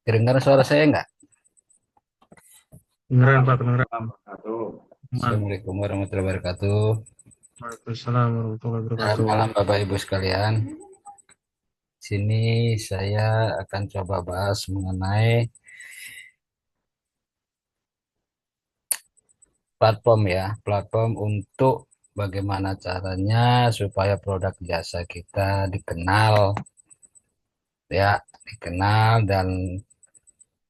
Kedengaran suara saya nggak? Kedengeran Pak, kedengeran. Aman. Assalamualaikum warahmatullahi wabarakatuh. Waalaikumsalam warahmatullahi Selamat wabarakatuh. malam Bapak Ibu sekalian. Sini saya akan coba bahas mengenai platform ya, platform untuk bagaimana caranya supaya produk jasa kita dikenal ya, dikenal dan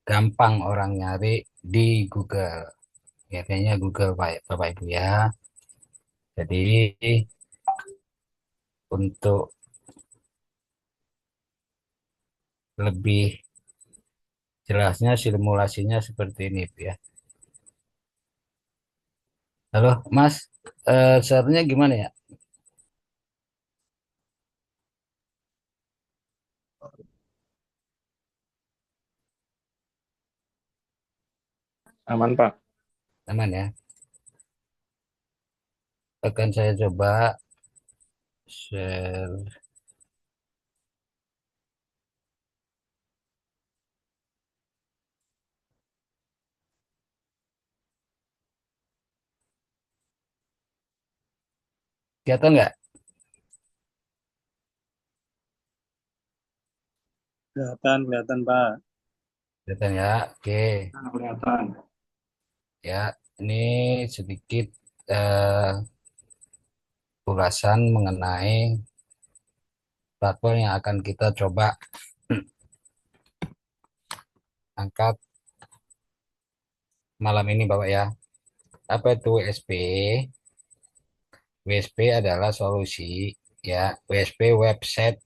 gampang orang nyari di Google. Ya, kayaknya Google Bapak Ibu ya. Jadi untuk lebih jelasnya simulasinya seperti ini ya. Halo, Mas. Seharusnya gimana ya? Aman Pak. Aman ya. Akan saya coba share. Kelihatan nggak? Kelihatan, kelihatan Pak. Kelihatan ya. Oke. Kelihatan. Ya, ini sedikit eh, ulasan mengenai platform yang akan kita coba angkat malam ini, Bapak ya. Apa itu WSP? WSP adalah solusi ya. WSP website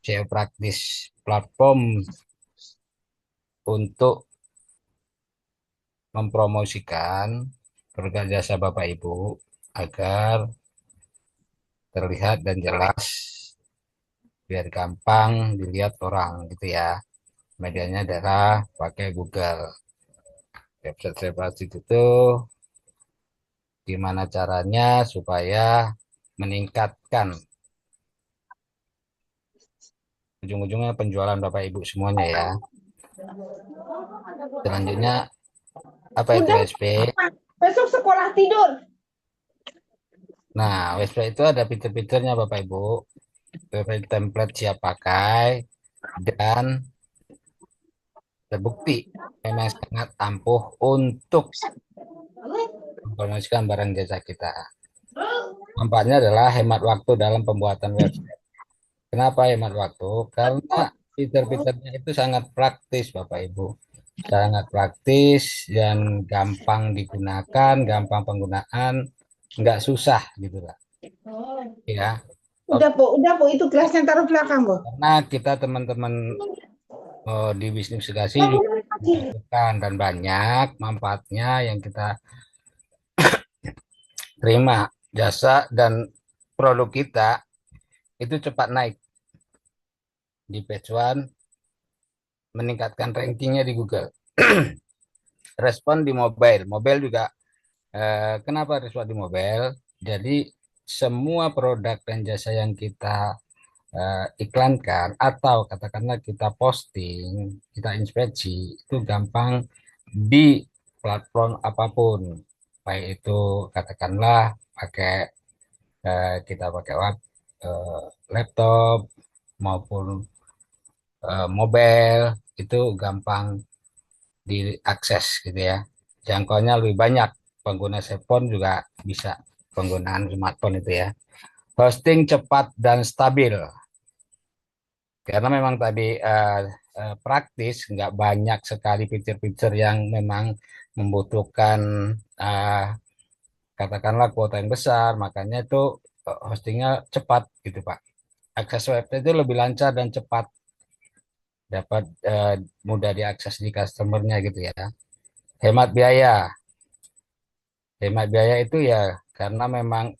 SEO praktis platform untuk mempromosikan produk jasa Bapak Ibu agar terlihat dan jelas biar gampang dilihat orang gitu ya. Medianya adalah pakai Google. Website seperti itu gimana caranya supaya meningkatkan ujung-ujungnya penjualan Bapak Ibu semuanya ya. Selanjutnya apa itu Udah, WSP? besok sekolah tidur. Nah, WSP itu ada fitur-fiturnya Bapak Ibu. Template siap pakai dan terbukti memang sangat ampuh untuk mempromosikan barang jasa kita. Manfaatnya adalah hemat waktu dalam pembuatan website. Kenapa hemat waktu? Karena fitur-fiturnya itu sangat praktis, Bapak Ibu. Sangat praktis dan gampang digunakan, gampang penggunaan, nggak susah gitu lah. Ya, Udah, Bu, itu gelasnya taruh belakang, Bu. karena kita teman-teman di bisnis edukasi juga membutuhkan dan banyak manfaatnya yang kita terima. Jasa dan produk kita itu cepat naik di page one, meningkatkan rankingnya di Google. Respon di mobile. Mobile juga, kenapa respon di mobile? Jadi semua produk dan jasa yang kita iklankan atau katakanlah kita posting, kita inspeksi, itu gampang di platform apapun. Baik itu katakanlah pakai kita pakai eh, laptop maupun mobile itu gampang diakses gitu ya. Jangkauannya lebih banyak. Pengguna smartphone juga bisa penggunaan smartphone itu ya. Hosting cepat dan stabil. Karena memang tadi praktis, nggak banyak sekali fitur-fitur yang memang membutuhkan eh, katakanlah kuota yang besar, makanya itu hostingnya cepat gitu Pak. Akses web itu lebih lancar dan cepat, dapat mudah diakses di customernya gitu ya. Hemat biaya. Hemat biaya itu ya karena memang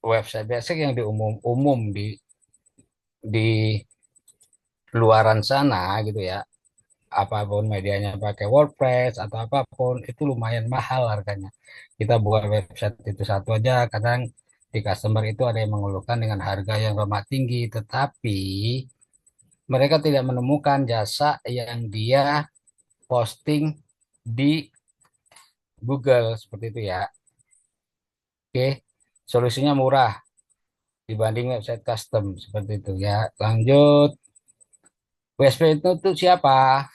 website biasa yang umum di luaran sana gitu ya. Apapun medianya pakai WordPress atau apapun itu lumayan mahal harganya. Kita buat website itu satu aja kadang di customer itu ada yang mengeluhkan dengan harga yang amat tinggi, tetapi mereka tidak menemukan jasa yang dia posting di Google seperti itu ya. Oke, solusinya murah dibanding website custom seperti itu ya. Lanjut, WSP itu tuh siapa?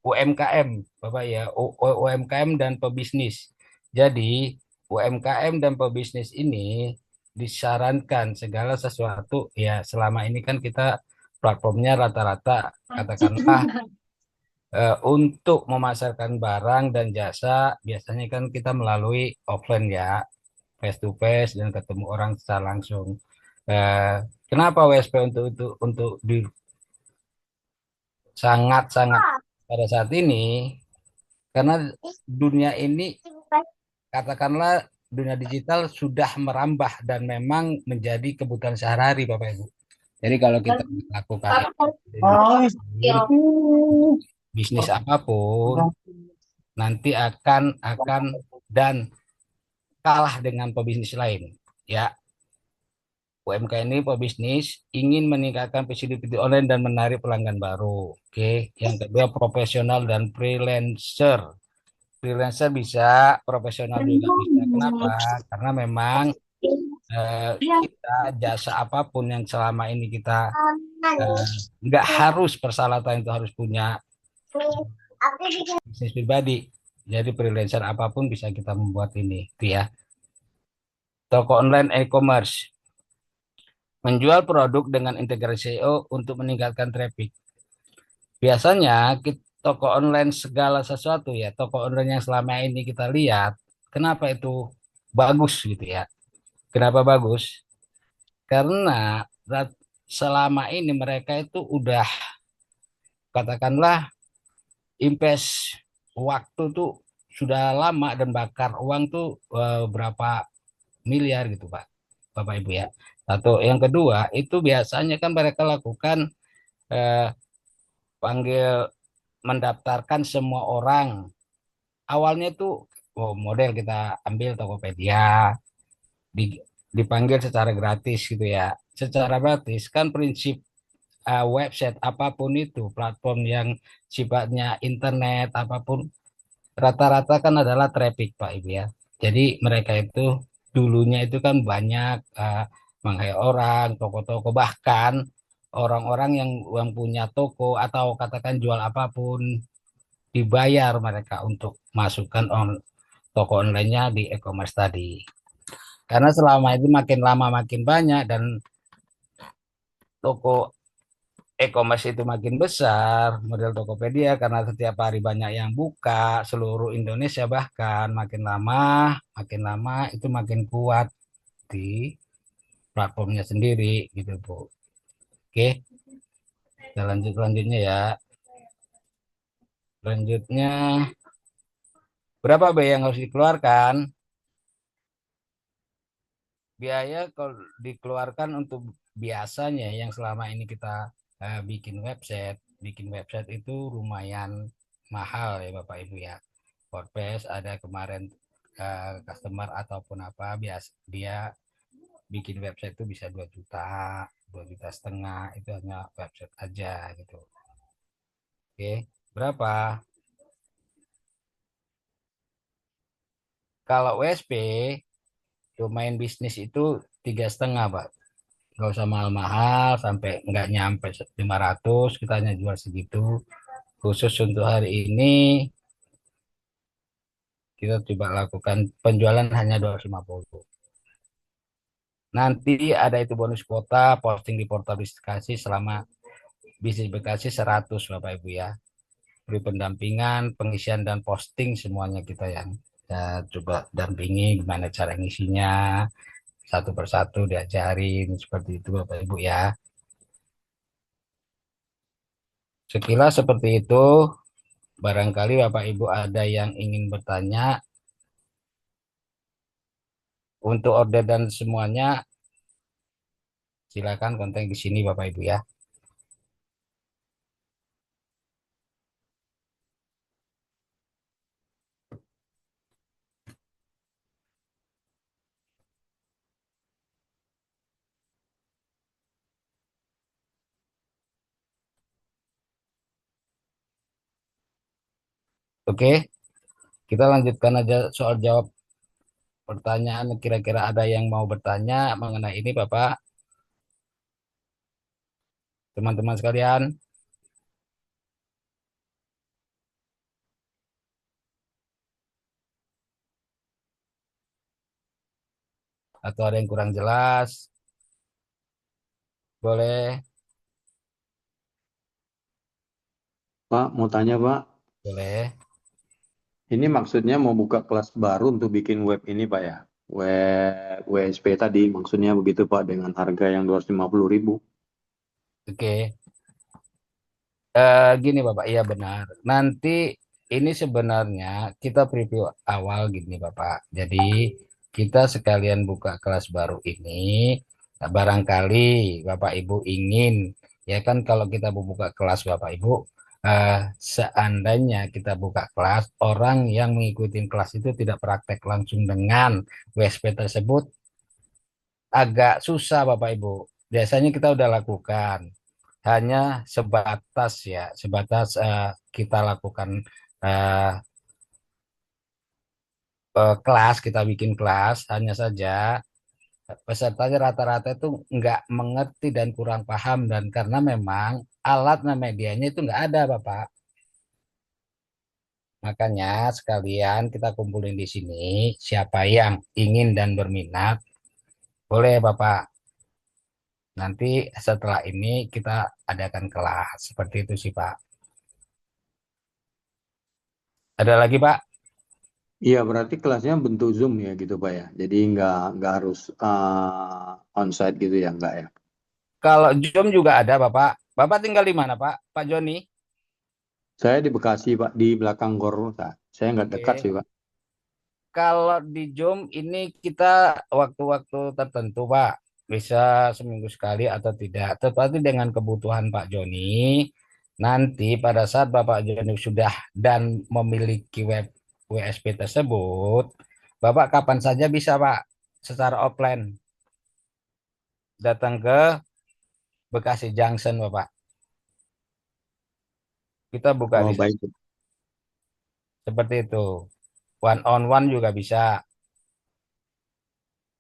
UMKM, Bapak ya, UMKM dan pebisnis. Jadi, UMKM dan pebisnis ini disarankan segala sesuatu ya selama ini kan kita platformnya rata-rata katakanlah untuk memasarkan barang dan jasa biasanya kan kita melalui offline ya, face to face dan ketemu orang secara langsung. Eh, Kenapa WSP untuk di sangat-sangat pada saat ini? Karena dunia ini katakanlah dunia digital sudah merambah dan memang menjadi kebutuhan sehari-hari Bapak Ibu. Jadi kalau kita melakukan Oh, bisnis apapun nanti akan dan kalah dengan pebisnis lain. Ya, UMKM ini pebisnis ingin meningkatkan visibility online dan menarik pelanggan baru. Oke, yang kedua profesional dan freelancer. Freelancer bisa, profesional juga bisa. Kenapa? Karena memang kita jasa apapun yang selama ini kita eh, nggak harus persyaratan itu harus punya bisnis pribadi. Jadi freelancer apapun bisa kita membuat ini, itu ya. Toko online e-commerce menjual produk dengan integrasi SEO untuk meningkatkan traffic. Biasanya toko online segala sesuatu ya, toko online yang selama ini kita lihat, kenapa itu bagus gitu ya? Kenapa bagus? Karena selama ini mereka itu udah katakanlah invest waktu tuh sudah lama dan bakar uang tuh berapa miliar gitu Pak, Bapak Ibu ya. Satu, yang kedua itu biasanya kan mereka lakukan eh, panggil mendaftarkan semua orang. Awalnya tuh model kita ambil Tokopedia dipanggil secara gratis gitu ya. Secara gratis kan prinsip website apapun itu, platform yang sifatnya internet apapun rata-rata kan adalah traffic Pak Ibu ya. Jadi mereka itu dulunya itu kan banyak menghayal orang, toko-toko bahkan orang-orang yang punya toko atau katakan jual apapun dibayar mereka untuk masukkan toko online-nya di e-commerce tadi. Karena selama itu makin lama makin banyak dan toko e-commerce itu makin besar, model Tokopedia karena setiap hari banyak yang buka, seluruh Indonesia bahkan makin lama itu makin kuat di platformnya sendiri gitu Bu. Oke, kita lanjut selanjutnya ya. Selanjutnya berapa biaya yang harus dikeluarkan? Biaya kalau dikeluarkan untuk biasanya yang selama ini kita bikin website itu lumayan mahal ya Bapak Ibu ya. WordPress ada kemarin customer ataupun apa bias dia bikin website itu bisa 2 juta, 2,5 juta itu hanya website aja gitu. Oke, berapa? Kalau WSP domain bisnis itu 3,5 Pak. Nggak usah mahal-mahal sampai nggak nyampe 500 kita hanya jual segitu. Khusus untuk hari ini kita coba lakukan penjualan hanya 250. Nanti ada itu bonus kuota posting di portal Bisnis selama bisnis Bekasi 100 Bapak Ibu ya. Beri pendampingan, pengisian dan posting semuanya kita yang ya, coba dampingi gimana cara ngisinya satu persatu diajarin seperti itu Bapak Ibu ya. Sekilas seperti itu. Barangkali Bapak Ibu ada yang ingin bertanya untuk order dan semuanya silakan kontak di sini Bapak Ibu ya. Oke, kita lanjutkan aja soal jawab pertanyaan. Kira-kira ada yang mau bertanya mengenai ini, Bapak, teman-teman sekalian? Atau ada yang kurang jelas? Boleh, Pak, mau tanya Pak, boleh. ini maksudnya mau buka kelas baru untuk bikin web ini Pak ya? Web WSP tadi maksudnya begitu Pak dengan harga yang 250.000. Oke. Gini Bapak, iya benar. Nanti ini sebenarnya kita preview awal gini Bapak. Jadi kita sekalian buka kelas baru ini. Barangkali Bapak Ibu ingin, ya kan kalau kita buka kelas Bapak Ibu, seandainya kita buka kelas, orang yang mengikuti kelas itu tidak praktek langsung dengan WSP tersebut, agak susah Bapak Ibu. Biasanya kita udah lakukan hanya sebatas ya, sebatas kita lakukan eh, kelas, kita bikin kelas, hanya saja pesertanya rata-rata itu nggak mengerti dan kurang paham dan karena memang alat medianya itu nggak ada, Bapak. Makanya sekalian kita kumpulin di sini, siapa yang ingin dan berminat, boleh Bapak. Nanti setelah ini kita adakan kelas, seperti itu sih Pak. Ada lagi Pak? Iya berarti kelasnya bentuk Zoom ya gitu Pak ya. Jadi nggak harus onsite gitu ya nggak ya. Kalau Zoom juga ada, Bapak. Bapak tinggal di mana, Pak? Pak Joni? Saya di Bekasi Pak di belakang Gor Pak. Saya nggak dekat Oke. sih Pak. Kalau di Zoom ini kita waktu-waktu tertentu, Pak. Bisa seminggu sekali atau tidak. Tetapi dengan kebutuhan Pak Joni, nanti pada saat Bapak Joni sudah dan memiliki web WSP tersebut, Bapak kapan saja bisa, Pak, secara offline datang ke Bekasi Junction, Bapak. Kita buka Oh di sana. baik. Seperti itu. One on one juga bisa.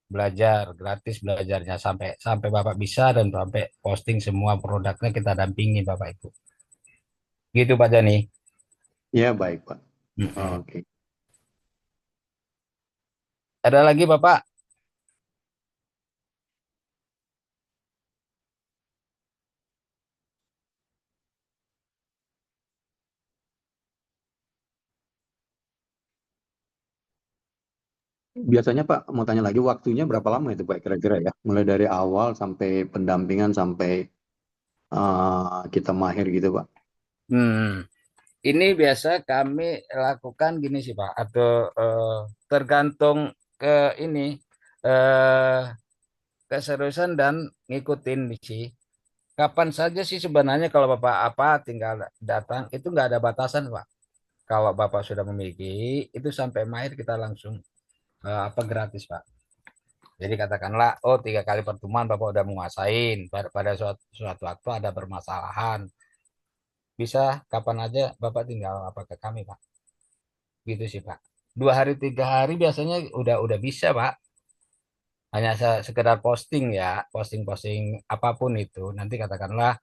Belajar gratis belajarnya sampai sampai Bapak bisa dan sampai posting semua produknya kita dampingi Bapak Ibu. Gitu Pak Jani. Ya baik Pak. Mm-mm. Oke. Ada lagi Bapak? Biasanya Pak mau tanya lagi waktunya berapa lama itu Pak kira-kira ya? Mulai dari awal sampai pendampingan sampai kita mahir gitu Pak. Hmm. Ini biasa kami lakukan gini sih Pak, atau tergantung ke ini eh, keseriusan dan ngikutin sih. Kapan saja sih sebenarnya kalau Bapak apa tinggal datang itu nggak ada batasan Pak. Kalau Bapak sudah memiliki itu sampai mahir kita langsung apa gratis Pak. Jadi katakanlah, oh 3 kali pertemuan Bapak udah menguasain. Pada suatu waktu ada permasalahan. Bisa kapan aja Bapak tinggal apa ke kami, Pak. Gitu sih, Pak. 2 hari, 3 hari biasanya udah bisa, Pak. Hanya sekedar posting ya, posting-posting apapun itu. Nanti katakanlah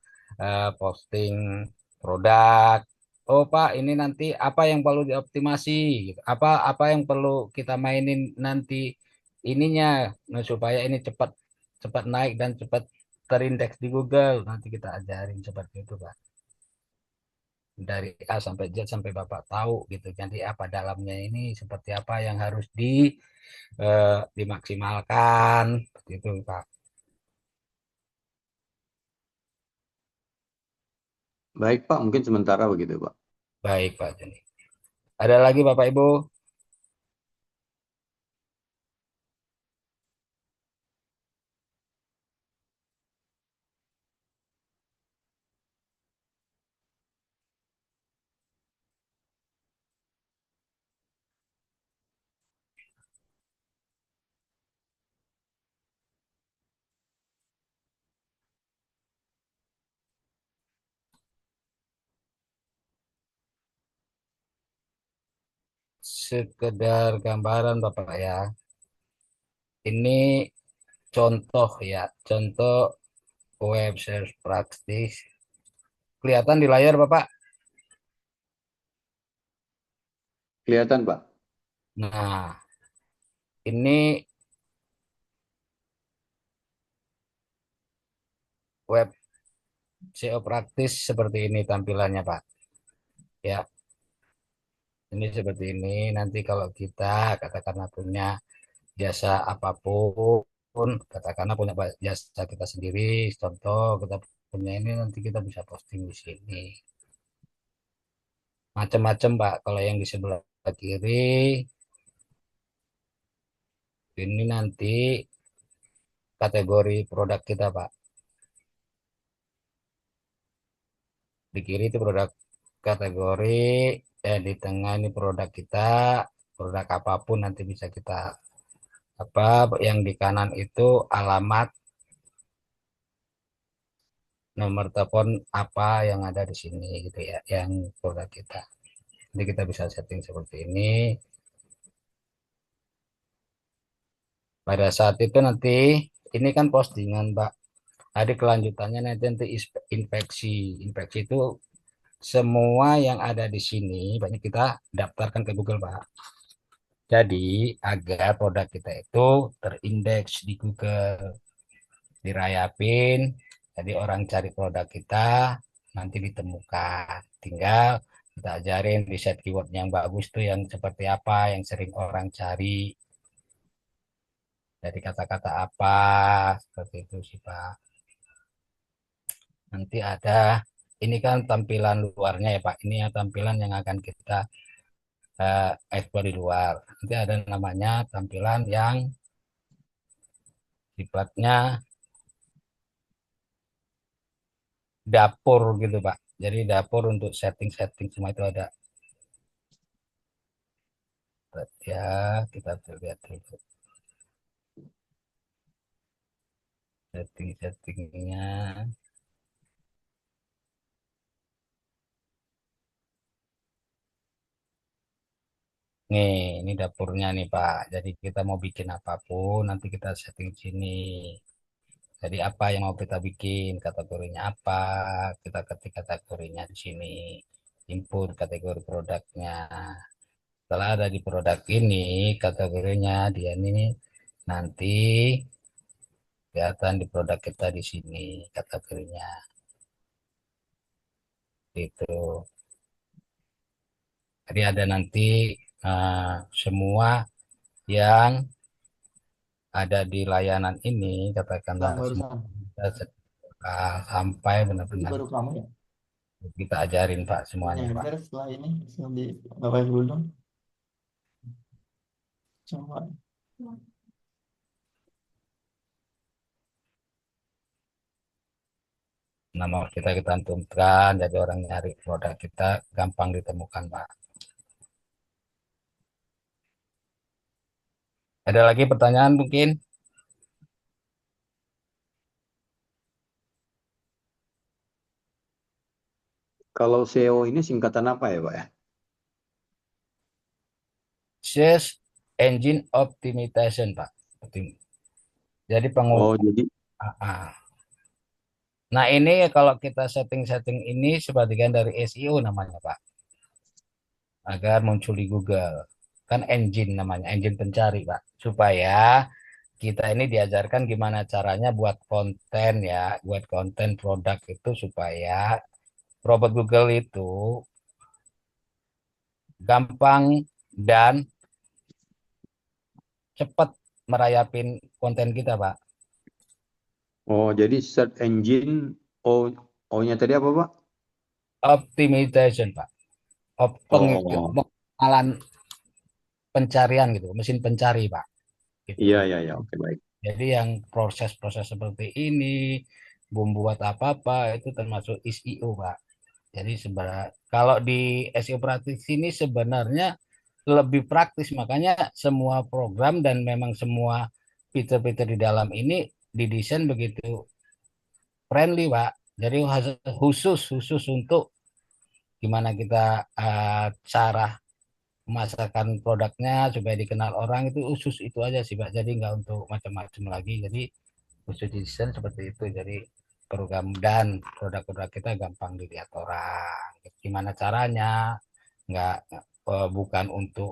posting produk. Oh Pak, ini nanti apa yang perlu dioptimasi, gitu. Apa yang perlu kita mainin nanti ininya nah, supaya ini cepat cepat naik dan cepat terindeks di Google. Nanti kita ajarin seperti itu Pak. Dari A sampai Z sampai Bapak tahu gitu. Jadi apa dalamnya ini seperti apa yang harus dimaksimalkan, seperti itu Pak. Baik Pak, mungkin sementara begitu Pak. Baik Pak Joni. Ada lagi Bapak Ibu? sekedar gambaran Bapak ya. Ini contoh ya, contoh web search praktis. Kelihatan di layar Bapak. Kelihatan, Pak. Nah, ini web SEO praktis seperti ini tampilannya Pak. Ya, ini seperti ini. Nanti kalau kita katakanlah punya jasa apapun, katakanlah punya jasa kita sendiri, contoh kita punya ini nanti kita bisa posting di sini. Macam-macam Pak. Kalau yang di sebelah kiri ini nanti kategori produk kita Pak. Di kiri itu produk kategori, di tengah ini produk kita, produk apapun nanti bisa kita apa, yang di kanan itu alamat, nomor telepon apa yang ada di sini gitu ya, yang produk kita. Jadi kita bisa setting seperti ini. Pada saat itu nanti ini kan postingan, Pak. Ada kelanjutannya nanti inspeksi. Inspeksi itu semua yang ada di sini banyak kita daftarkan ke Google, Pak. Jadi agar produk kita itu terindeks di Google, dirayapin, jadi orang cari produk kita nanti ditemukan. Tinggal kita ajarin riset keyword yang bagus tuh yang seperti apa, yang sering orang cari, dari kata-kata apa, seperti itu sih Pak. Nanti ada, ini kan tampilan luarnya ya Pak, ini ya tampilan yang akan kita ekspor di luar. Nanti ada namanya tampilan yang sifatnya dapur gitu Pak. Jadi dapur untuk setting-setting semua itu ada. Ya, kita lihat dulu setting-settingnya. Nih, ini dapurnya nih Pak. Jadi kita mau bikin apapun, nanti kita setting sini. Jadi apa yang mau kita bikin, kategorinya apa, kita ketik kategorinya di sini. Input kategori produknya. Setelah ada di produk ini, kategorinya dia ini nanti kelihatan di produk kita di sini kategorinya. Itu. Jadi ada nanti semua yang ada di layanan ini, katakanlah sampai benar-benar Baru kamu ya? kita ajarin Pak semuanya Yang Pak. benar setelah ini di Bapak dulu dong. Coba. Nama kita cantumkan, jadi orang nyari produk kita gampang ditemukan Pak. Ada lagi pertanyaan mungkin? Kalau SEO ini singkatan apa ya, Pak ya? Search Engine Optimization Pak. Jadi Oh, jadi Nah ini kalau kita setting-setting ini sebagian dari SEO namanya Pak. Agar muncul di Google. Kan engine namanya, engine pencari Pak. Supaya kita ini diajarkan gimana caranya buat konten ya, buat konten produk itu supaya robot Google itu gampang dan cepat merayapin konten kita, Pak. oh, jadi search engine O-nya tadi apa, Pak? Optimization, Pak. Oh, Pengamalan pencarian gitu, mesin pencari, Pak. Gitu. iya, iya, iya. Oke, baik. Jadi yang proses-proses seperti ini, membuat apa-apa itu termasuk SEO, Pak. Jadi sebenarnya kalau di SEO praktis ini sebenarnya lebih praktis, makanya semua program dan memang semua fitur-fitur di dalam ini didesain begitu friendly, Pak. Jadi khusus khusus untuk gimana kita cara memasarkan produknya supaya dikenal orang itu khusus itu aja sih Pak. Jadi nggak untuk macam-macam lagi. Jadi khusus desain seperti itu. Jadi program dan produk-produk kita gampang dilihat orang. Gimana caranya? Nggak bukan untuk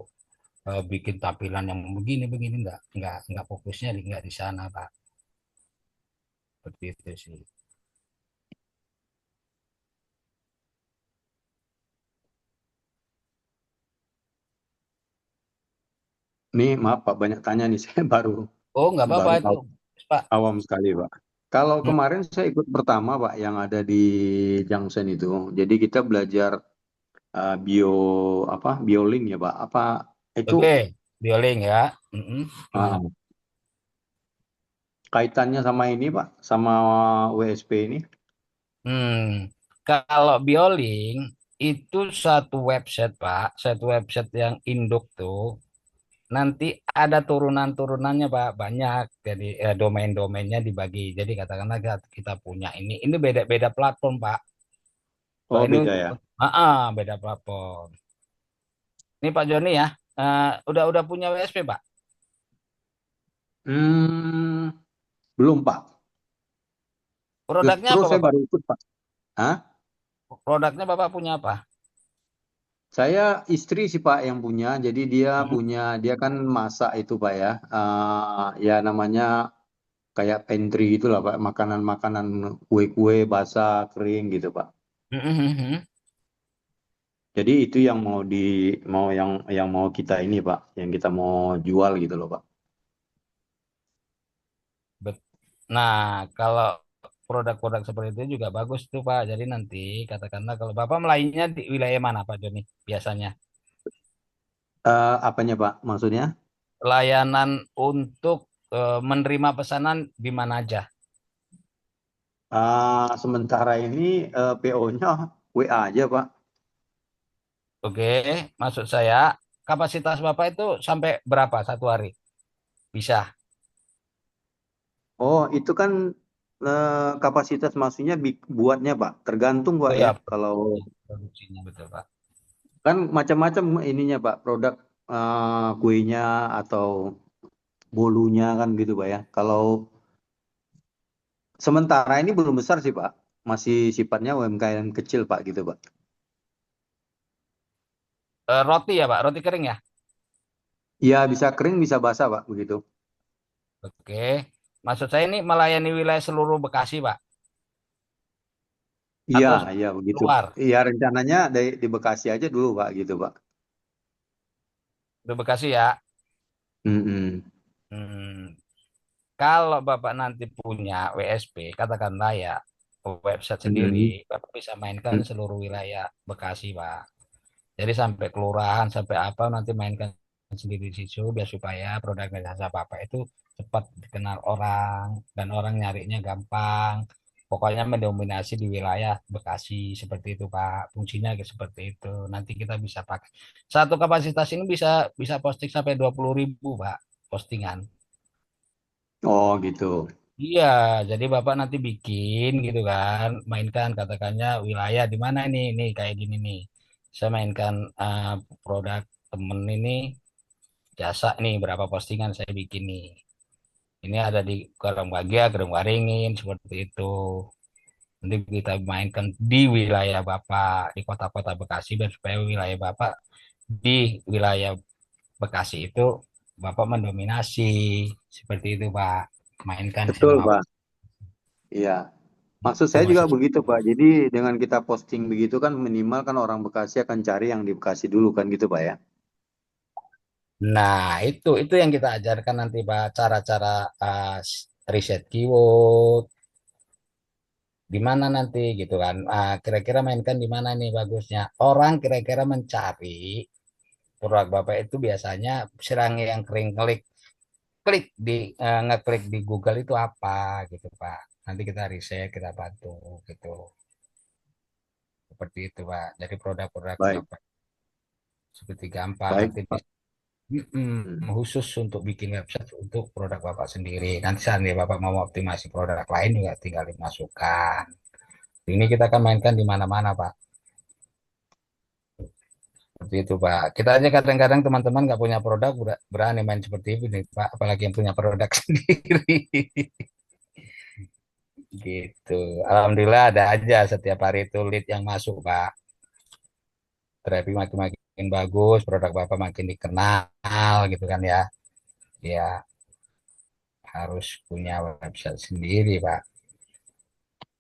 bikin tampilan yang begini nggak fokusnya nggak di sana Pak. Seperti itu sih. Nih, maaf Pak, banyak tanya nih. Saya baru Oh nggak apa-apa baru itu Pak. awam sekali Pak. Kalau Hmm, kemarin saya ikut pertama Pak yang ada di Junction itu. Jadi kita belajar bio apa biolink ya Pak. Apa itu Oke, bioling ya. Mm-mm. Gimana? ah, kaitannya sama ini Pak, sama WSP ini? Hmm, kalau bioling itu satu website Pak, satu website yang induk tuh nanti ada turunan-turunannya Pak, banyak. Jadi domain-domainnya dibagi. Jadi katakanlah kita punya ini beda-beda platform Pak. Kalau Oh ini beda untuk ya. beda platform. Ini Pak Joni ya, udah punya WSP Pak. Hmm, belum Pak. Produknya Justru apa saya Bapak? baru ikut Pak. Hah? Produknya Bapak punya apa? Saya istri sih Pak yang punya. Jadi dia Hmm. punya, dia kan masak itu Pak ya. Ya namanya kayak pantry gitu lah Pak. Makanan-makanan kue-kue basah kering gitu Pak. Jadi itu yang yang mau kita ini Pak, yang kita mau jual gitu loh Pak. Bet- Nah, kalau produk-produk seperti itu juga bagus tuh Pak. Jadi nanti katakanlah kalau Bapak melayaninya di wilayah mana Pak Joni biasanya? Apanya Pak? Maksudnya? Layanan untuk menerima pesanan di mana aja? Sementara ini PO-nya WA aja Pak. Oke, maksud saya kapasitas Bapak itu sampai berapa satu hari? Bisa. Oh, itu kan kapasitas maksudnya buatnya Pak. Tergantung Oh Pak ya. ya, Kalau produksinya betul Pak. kan macam-macam ininya Pak, produk kuenya atau bolunya kan gitu Pak ya. Kalau sementara ini belum besar sih Pak. Masih sifatnya UMKM kecil Pak gitu Pak. Roti ya Pak, roti kering ya? Iya bisa kering bisa basah Pak begitu. Oke. Maksud saya ini melayani wilayah seluruh Bekasi Pak Iya, atau iya begitu. luar? Iya rencananya di Bekasi aja dulu Pak gitu Pak. Di Bekasi ya. Mm-mm. Hmm. Kalau Bapak nanti punya WSP, katakanlah ya website sendiri, Mm-mm. Bapak bisa mainkan seluruh wilayah Bekasi, Pak. Jadi sampai kelurahan, sampai apa nanti mainkan sendiri di situ biar supaya produk jasa Bapak itu cepat dikenal orang dan orang nyarinya gampang. Pokoknya mendominasi di wilayah Bekasi seperti itu, Pak. Fungsinya seperti itu. Nanti kita bisa pakai. Satu kapasitas ini bisa bisa posting sampai 20.000, Pak, postingan. Oh gitu. Iya, jadi Bapak nanti bikin gitu kan, mainkan katakannya wilayah di mana ini kayak gini nih. Saya mainkan produk temen ini jasa nih berapa postingan saya bikin nih. Ini ada di Karang Bagia, Gerung Waringin seperti itu. Nanti kita mainkan di wilayah Bapak di kota-kota Bekasi dan supaya wilayah Bapak di wilayah Bekasi itu Bapak mendominasi seperti itu Pak. Mainkan Betul semua Pak. Iya. Maksud itu saya juga maksud. begitu Pak. Jadi dengan kita posting begitu kan minimal kan orang Bekasi akan cari yang di Bekasi dulu kan gitu Pak ya. Nah, itu yang kita ajarkan nanti Pak, cara-cara riset keyword, di mana nanti gitu kan. Kira-kira mainkan di mana nih bagusnya. Orang kira-kira mencari produk Bapak itu biasanya serang yang kering klik klik ngeklik di Google itu apa gitu Pak. Nanti kita riset, kita bantu gitu. Seperti itu Pak. Jadi produk-produk Baik, Bapak seperti gampang baik nanti Pak. Hmm. khusus untuk bikin website untuk produk Bapak sendiri. Nanti saat Bapak mau optimasi produk lain juga tinggal dimasukkan. Ini kita akan mainkan di mana-mana, Pak. Seperti itu Pak. Kita aja kadang-kadang teman-teman nggak punya produk berani main seperti ini Pak, apalagi yang punya produk sendiri. Gitu. Alhamdulillah ada aja setiap hari itu lead yang masuk Pak. Traffic makin makin bagus, produk Bapak makin dikenal gitu kan ya. Ya harus punya website sendiri Pak.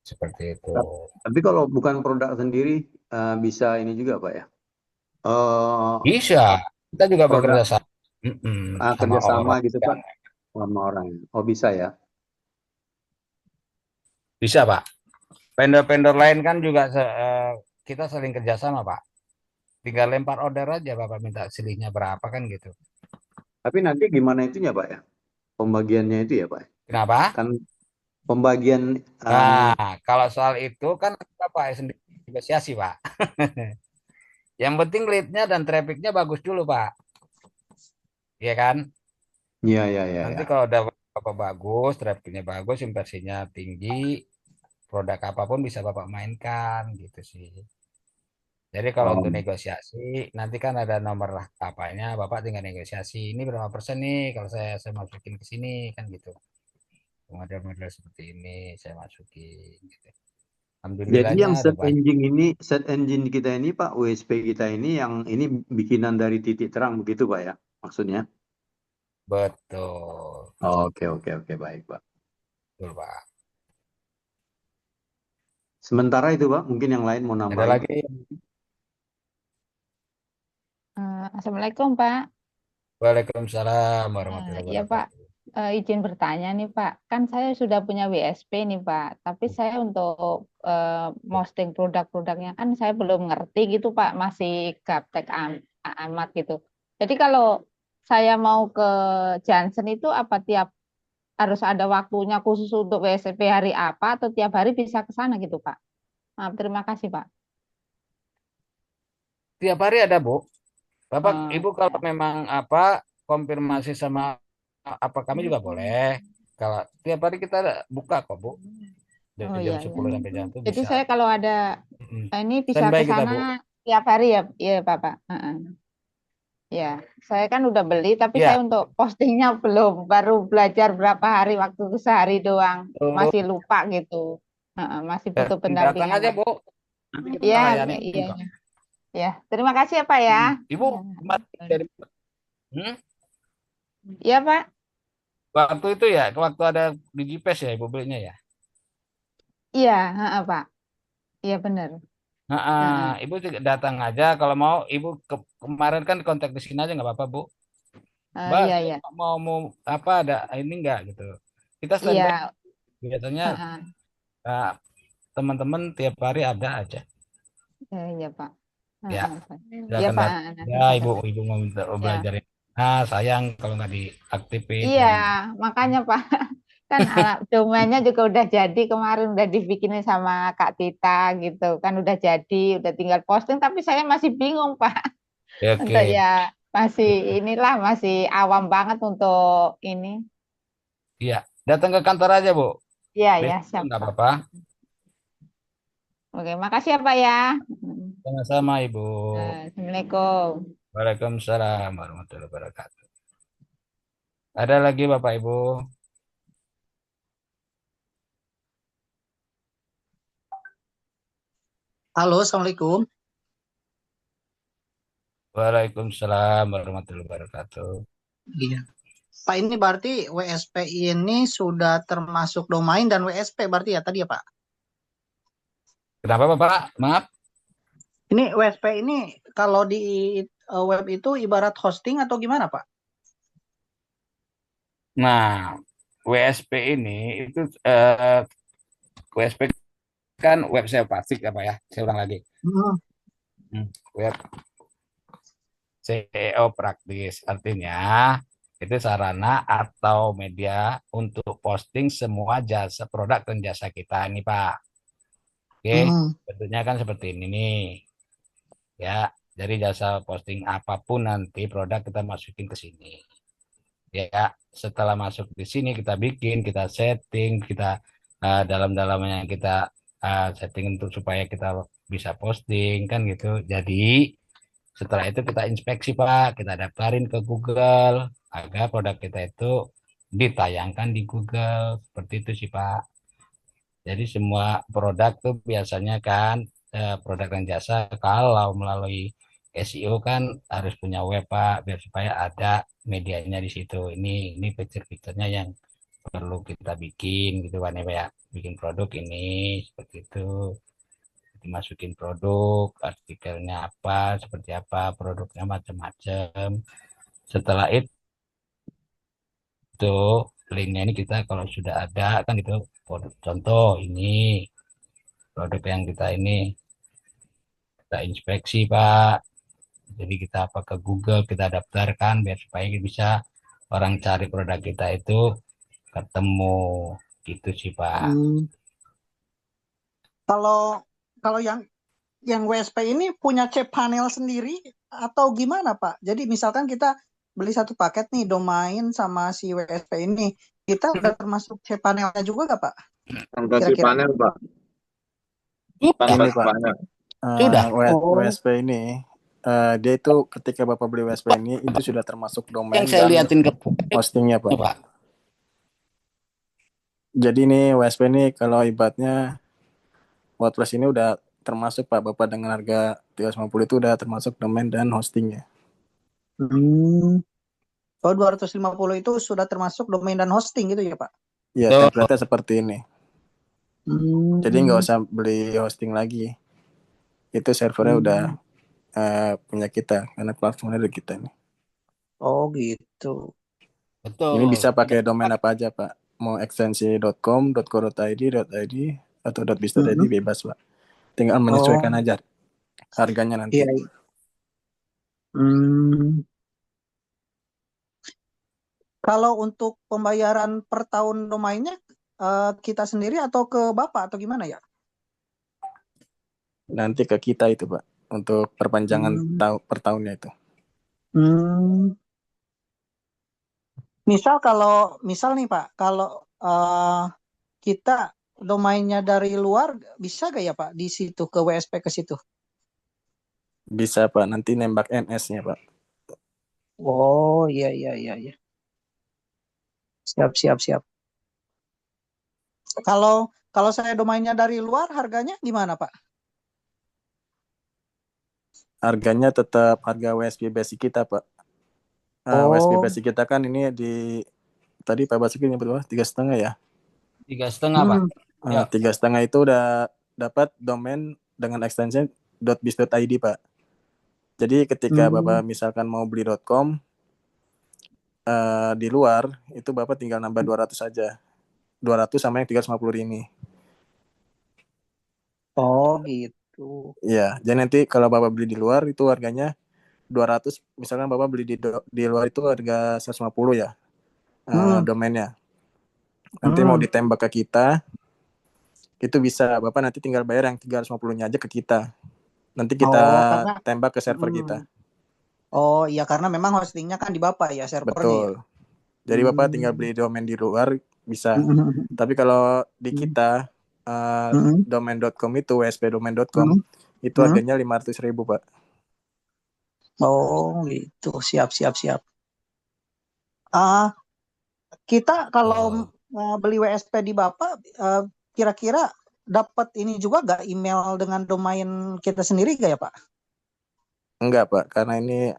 Seperti itu. Tapi kalau bukan produk sendiri, bisa ini juga Pak ya. Bisa. Kita juga Produk bekerja sama, sama kerjasama orang. gitu Pak sama orang. Oh bisa ya. Bisa Pak. Vendor-vendor lain kan juga kita sering kerjasama Pak. Tinggal lempar order aja Bapak minta silihnya berapa kan gitu. Tapi nanti gimana itunya Pak ya? Pembagiannya itu ya Pak. Kenapa? Kan pembagian Nah, kalau soal itu kan Bapak sendiri negosiasi Pak. Yang penting lead-nya dan traffic-nya bagus dulu Pak. Iya kan? ya ya ya Nanti ya. kalau udah Bapak bagus, traffic-nya bagus, impresinya tinggi, produk apapun bisa Bapak mainkan gitu sih. Jadi kalau Oh, untuk negosiasi, nanti kan ada nomor lah apanya, Bapak tinggal negosiasi. Ini berapa persen nih kalau saya masukin ke sini kan gitu. Model-model seperti ini saya masukin gitu. jadi Alhamdulillahnya yang ada banyak. set engine kita ini Pak, USP kita ini yang ini bikinan dari titik terang begitu Pak ya? Maksudnya? Betul. Oke oke oke baik Pak. Betul, Pak. Sementara itu Pak, mungkin yang lain mau Ada nambahin. lagi? Assalamualaikum Pak. Waalaikumsalam warahmatullahi Ya Pak, wabarakatuh. izin bertanya nih Pak. Kan saya sudah punya WSP nih Pak, tapi saya untuk posting produk-produknya kan saya belum ngerti gitu Pak, masih gaptek amat gitu. Jadi kalau saya mau ke Johnson itu apa tiap harus ada waktunya khusus untuk WSP hari apa atau tiap hari bisa ke sana gitu Pak? Maaf, terima kasih Pak. Tiap hari ada, Bu. Bapak, Eh, Ibu kalau memang apa konfirmasi sama apa kami juga boleh. Kalau tiap hari kita buka kok, Bu. oh Dari jam iya ya. 10 sampai jam itu Jadi bisa. saya kalau ada Mm-mm. ini bisa Standby ke kita, sana Bu. tiap hari ya, iya Bapak. Heeh. Ya, saya kan udah beli, tapi saya Ya, untuk postingnya belum, baru belajar berapa hari, waktu itu sehari doang, tuh, masih lupa gitu. Heeh, masih butuh datang pendampingan. aja, Bu. Nanti kita Iya, layanin iya, kok. ya. Terima kasih ya Pak ya. Ibu kemarin dari Hmm? Iya Pak. Waktu itu ya, waktu ada di GPS ya Ibu belinya ya. Iya, heeh, Pak. Iya benar. Heeh. Ibu juga datang aja kalau mau. Ibu kemarin kan kontak di sini aja nggak apa-apa, Bu. Mbak, Iya, saya iya. mau mau apa ada ini enggak gitu. Kita standby Iya, biasanya heeh. eh, teman-teman tiap hari ada aja. Iya Pak. Ya, Heeh, Pak. Iya silakan Pak, datang. nanti Ya, saya ibu, datang. ibu mau minta Ya. belajarin. Nah, sayang kalau nggak diaktifin Iya, dan makanya Pak, kan anak domainnya juga udah jadi kemarin udah dibikinin sama Kak Tita gitu kan udah jadi, udah tinggal posting tapi saya masih bingung Pak ya, untuk oke. ya masih inilah masih awam banget untuk ini. Iya, datang ke kantor aja, Bu. Iya ya, Besok siap nggak Pak. apa-apa. Oke, makasih ya Pak ya. Sama-sama, Ibu. Assalamualaikum. Waalaikumsalam warahmatullahi wabarakatuh. Ada lagi Bapak Ibu? Halo, Assalamualaikum. Waalaikumsalam warahmatullahi wabarakatuh. Iya. Pak, ini berarti WSP ini sudah termasuk domain dan WSP berarti ya tadi ya Pak? Kenapa Bapak? Maaf. Ini WSP ini kalau di web itu ibarat hosting atau gimana Pak? Nah, WSP ini itu WSP kan web SEO plastik apa ya? Saya ulang lagi. Hmm. Web SEO praktis artinya itu sarana atau media untuk posting semua jasa produk dan jasa kita ini Pak. Oke, Hmm. bentuknya kan seperti ini nih. Ya, dari jasa posting apapun nanti produk kita masukin ke sini. Ya, setelah masuk di sini kita bikin, kita setting, kita dalam-dalamnya kita setting untuk supaya kita bisa posting kan gitu. Jadi Setelah itu kita inspeksi Pak, kita daftarin ke Google agar produk kita itu ditayangkan di Google. Seperti itu sih Pak. Jadi semua produk tuh biasanya kan produk dan jasa kalau melalui SEO kan harus punya web Pak, biar supaya ada medianya di situ. Ini fitur-fiturnya yang perlu kita bikin gitu kan ya Pak ya. Bikin produk ini seperti itu. Dimasukin produk, artikelnya apa, seperti apa, produknya macam-macam. Setelah itu linknya ini kita kalau sudah ada kan itu contoh ini produk yang kita inspeksi Pak. Jadi kita apa ke Google kita daftarkan biar supaya bisa orang cari produk kita itu ketemu gitu sih Pak. Hmm. Kalau kalau yang WSP ini punya cPanel sendiri atau gimana Pak? Jadi misalkan kita beli satu paket nih domain sama si WSP ini, kita udah termasuk cPanelnya juga nggak Pak? Tanpa Kira-kira. panel, Pak. Sudah, Ini Pak, Panel. sudah. Oh. WSP ini dia itu ketika Bapak beli WSP ini itu sudah termasuk domain Yang saya dan liatin ke hostingnya Pak. Pak. Jadi ini WSP ini kalau ibaratnya WordPress ini udah termasuk Pak, Bapak dengan harga 350 itu udah termasuk domain dan hostingnya. Hmm. Oh, 250 itu sudah termasuk domain dan hosting gitu ya Pak? Iya, Betul. template-nya seperti ini. Hmm. Jadi nggak usah beli hosting lagi. Itu servernya udah punya kita karena platformnya dari kita nih. Oh gitu. Betul. Ini bisa pakai domain apa aja Pak. Mau ekstensi .com, .co.id, .id atau .biz.id bebas Pak. Tinggal menyesuaikan aja harganya nanti. Iya. Hmm. Kalau untuk pembayaran per tahun domainnya kita sendiri atau ke Bapak atau gimana ya? Nanti ke kita itu Pak untuk perpanjangan per tahunnya itu. Misal nih Pak, kalau kita domainnya dari luar bisa gak ya Pak di situ ke WSP ke situ? Bisa Pak, nanti nembak NS-nya Pak. Oh iya. Siap. Kalau saya domainnya dari luar harganya gimana Pak? Harganya tetap harga WSP basic kita Pak. WSP basic kita kan ini tadi Pak Basuki nyebut berapa? 3,5 ya? 3,5 Pak. 3,5 itu udah dapat domain dengan ekstensi .biz.id Pak. Jadi ketika Bapak misalkan mau beli .com di luar itu Bapak tinggal nambah 200 saja. 200 sama yang 350 ini. Oh gitu. Iya, jadi nanti kalau Bapak beli di luar itu harganya 200, misalkan Bapak beli di luar itu harga 150 ya. Domainnya. Nanti mau ditembak ke kita itu bisa Bapak nanti tinggal bayar yang 350-nya aja ke kita. Nanti kita tembak ke server kita. Oh iya, karena memang hostingnya kan di Bapak ya, servernya. Betul. Ya? Jadi Bapak tinggal beli domain di luar bisa. Tapi kalau di kita domain.com itu wspdomain.com itu harganya 500.000 Pak. Oh gitu, siap. Kita kalau beli WSP di Bapak kira-kira dapat ini juga gak email dengan domain kita sendiri gak ya Pak? Enggak Pak, karena ini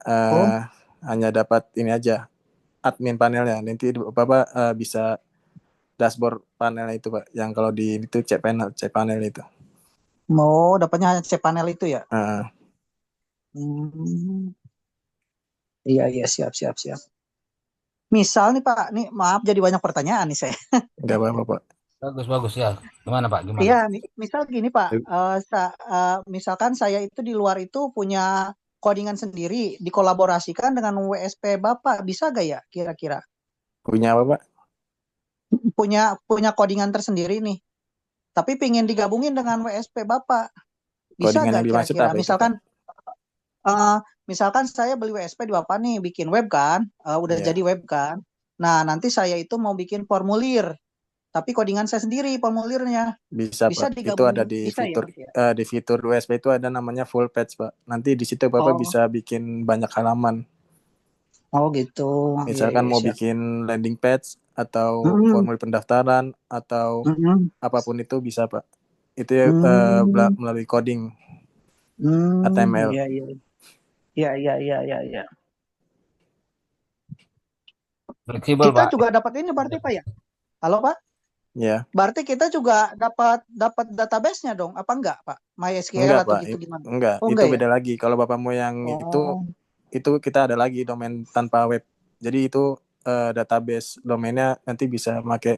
hanya dapat ini aja admin panelnya. Nanti Bapak bisa dashboard panelnya itu Pak, yang kalau di itu cPanel itu. Mau dapatnya hanya cPanel itu ya? Iya, siap. Misal nih Pak, nih maaf jadi banyak pertanyaan nih saya. Enggak apa-apa Pak. Bagus ya. Gimana Pak? Gimana? Iya, misal gini Pak, misalkan saya itu di luar itu punya codingan sendiri, dikolaborasikan dengan WSP Bapak, bisa gak ya kira-kira? Punya apa Pak? Punya codingan tersendiri nih, tapi pengen digabungin dengan WSP Bapak, bisa Codingan gak kira-kira? Misalkan saya beli WSP di Bapak nih, bikin web kan, udah jadi web kan. Nah nanti saya itu mau bikin formulir. tapi codingan saya sendiri formulirnya. Bisa Bisa Pak. Itu ada digabung, di bisa ya fitur Mas ya? di fitur WSP itu ada namanya full page Pak. Nanti di situ Bapak Oh, bisa bikin banyak halaman. oh gitu. Iya, Misalkan iya, mau siap. bikin landing page atau Mm-mm, formulir pendaftaran atau mm-mm, apapun itu bisa Pak. Itu ya, mm, melalui coding HTML. iya, iya, iya, iya, iya, iya, iya. Fleksibel Kita Pak. juga dapat ini berarti Pak ya? Halo Pak? Ya, Berarti kita juga dapat database-nya dong, apa enggak Pak? MySQL enggak atau Pak. gitu gimana? Enggak, Oh itu enggak ya? beda lagi. Kalau Bapak mau yang Oh, itu kita ada lagi domain tanpa web. Jadi itu database domainnya nanti bisa pakai,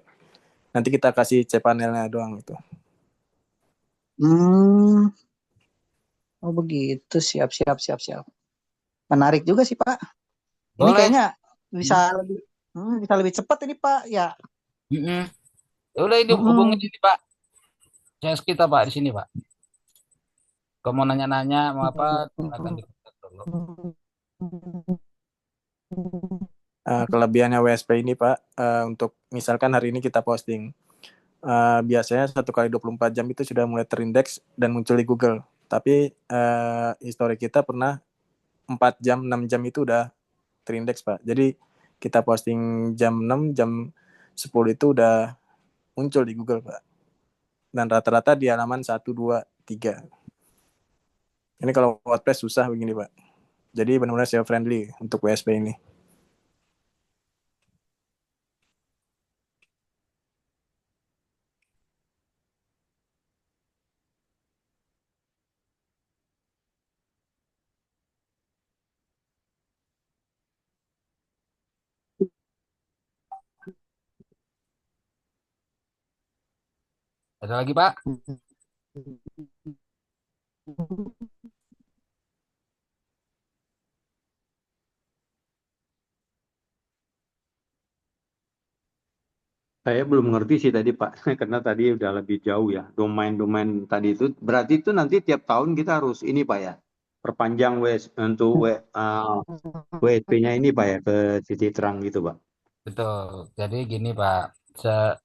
nanti kita kasih cPanelnya doang itu. hmm, oh begitu, siap, siap, siap, siap. Menarik juga sih Pak. Ini Boleh. kayaknya bisa lebih cepat ini Pak. Ya, Mm-mm. Ya udah ini hubungin mm-mm. ini Pak. CS kita Pak di sini Pak. Kalau mau nanya-nanya mau apa silakan dikontak dulu. Kelebihannya WSP ini Pak, untuk misalkan hari ini kita posting, biasanya 1 kali 24 jam itu sudah mulai terindeks dan muncul di Google. Tapi histori kita pernah 4 jam, 6 jam itu udah terindeks Pak. Jadi kita posting jam 6, jam 10 itu udah muncul di Google Pak. Dan rata-rata di halaman 1, 2, 3. Ini kalau WordPress susah begini Pak. Jadi benar-benar SEO friendly untuk WSP ini. Ada lagi Pak? Saya belum ngerti sih tadi Pak, karena tadi udah lebih jauh ya. Domain-domain tadi itu berarti itu nanti tiap tahun kita harus ini Pak ya, perpanjang untuk WSP-nya ini Pak ya ke titik terang gitu Pak. Betul. Jadi gini Pak,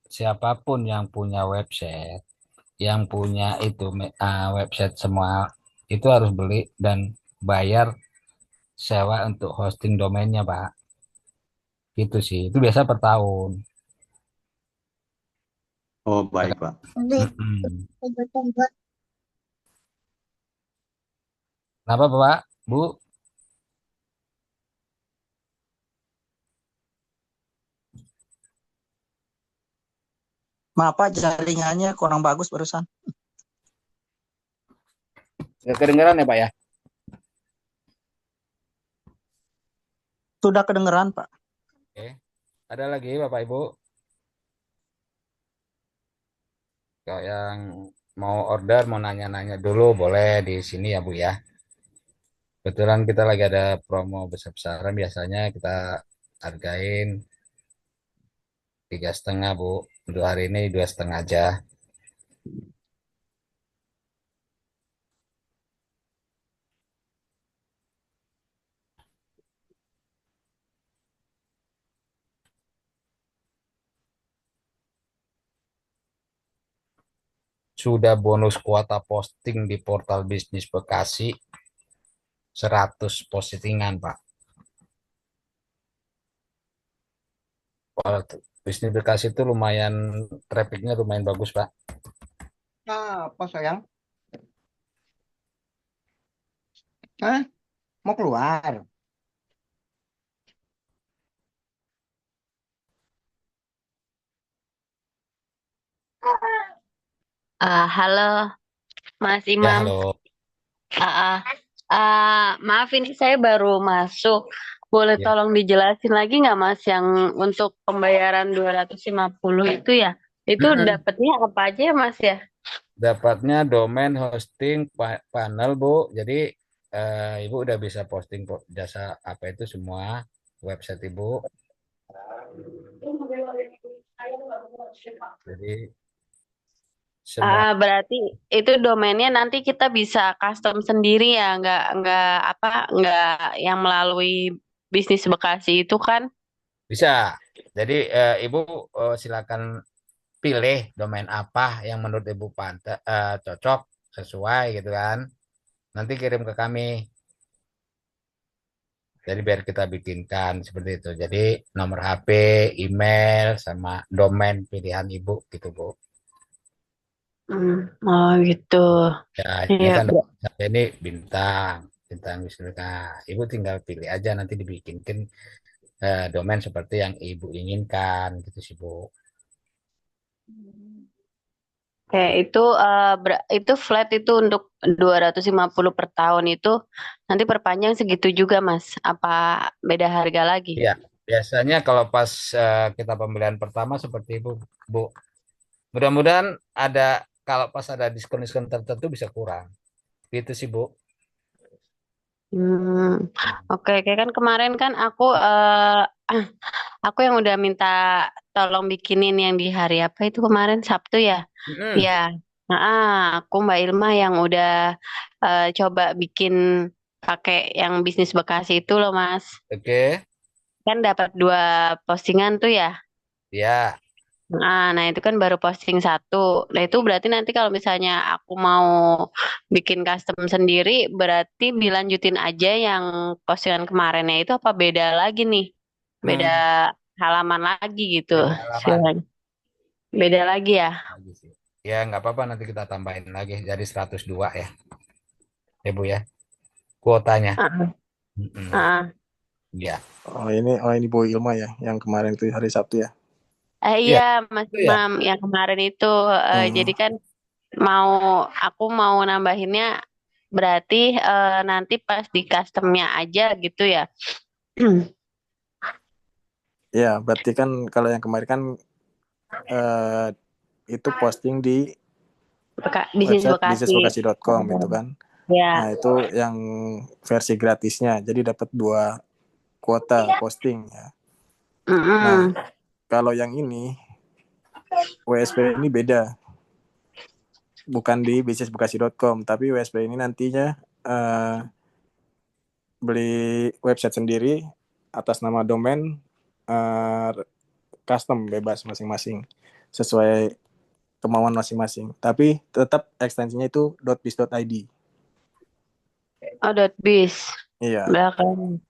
siapapun yang punya website, yang punya itu website semua itu harus beli dan bayar sewa untuk hosting domainnya Pak. Gitu sih. Itu biasa per tahun. Oh baik Pak. Mm-mm. Kenapa Pak? Bu? Maaf Pak, jaringannya kurang bagus barusan. Gak kedengeran ya Pak ya? Sudah kedengeran Pak. Oke. Ada lagi Bapak Ibu? Kalau yang mau order, mau nanya-nanya dulu boleh di sini ya Bu ya. Kebetulan kita lagi ada promo besar-besaran, biasanya kita hargain 3,5 Bu. Untuk hari ini 2,5 aja. Sudah bonus kuota posting di portal bisnis Bekasi 100 postingan Pak. Kalau bisnis Bekasi itu lumayan, trafficnya lumayan bagus Pak. Apa sayang? Hah? Mau keluar? Halo Mas Ya Imam. halo. Ah, maaf ini saya baru masuk. Boleh Ya, tolong dijelasin lagi nggak Mas yang untuk pembayaran 250 itu ya? Itu mm-mm. dapatnya apa aja ya Mas ya? Dapatnya domain, hosting, panel Bu. Jadi Ibu udah bisa posting jasa apa itu semua website Ibu. Jadi semua Berarti itu domainnya nanti kita bisa custom sendiri ya, nggak yang melalui bisnis Bekasi itu kan? bisa. Jadi Ibu silakan pilih domain apa yang menurut Ibu cocok, sesuai gitu kan. Nanti kirim ke kami. Jadi biar kita bikinkan seperti itu. Jadi nomor HP, email, sama domain pilihan Ibu gitu, Bu. Oh gitu. Ya, ini Iya, kan ini bintang misalnya. Ibu tinggal pilih aja nanti dibikinkan domain seperti yang Ibu inginkan gitu sih, Bu. Oke, itu flat itu untuk 250 per tahun itu nanti perpanjang segitu juga, Mas. Apa beda harga lagi? Iya, biasanya kalau pas kita pembelian pertama seperti itu, Bu. Mudah-mudahan kalau pas ada diskon-diskon tertentu bisa kurang. Gitu sih, Bu. Oke, kayak kan kemarin kan aku yang udah minta tolong bikinin yang di hari apa itu kemarin Sabtu ya? Mm-mm. Ya, aku Mbak Ilma yang udah coba bikin pakai yang bisnis Bekasi itu loh, Mas. Oke. Kan dapat 2 postingan tuh ya. Ya, Nah itu kan baru posting 1. Nah itu berarti nanti kalau misalnya aku mau bikin custom sendiri, berarti dilanjutin aja yang postingan kemarinnya itu apa beda lagi nih? Beda hmm, halaman lagi gitu. beda halaman. Silakan. Beda lagi ya? Lagi sih. Ya, nggak apa-apa nanti kita tambahin lagi jadi 102 ya. Ya, Bu ya. Kuotanya. Heeh, Mm-mm. heeh. Ya. Oh ini Bu Ilma ya, yang kemarin itu hari Sabtu ya. Iya, Iya Mas itu ya. Imam yang kemarin itu Hmm. jadi kan aku mau nambahinnya berarti nanti pas di customnya aja gitu ya. Ya, berarti kan kalau yang kemarin kan eh, itu posting di Bisnis website Bekasi. bisnisbekasi.com itu kan. Ya. Nah, itu yang versi gratisnya. Jadi dapat 2 kuota posting ya. Nah, kalau yang ini WSP ini beda. Bukan di bisnisbekasi.com, tapi WSP ini nantinya beli website sendiri atas nama domain custom bebas masing-masing sesuai kemauan masing-masing. Tapi tetap ekstensinya itu .biz.id. Oh, .biz. Iya. Belakang.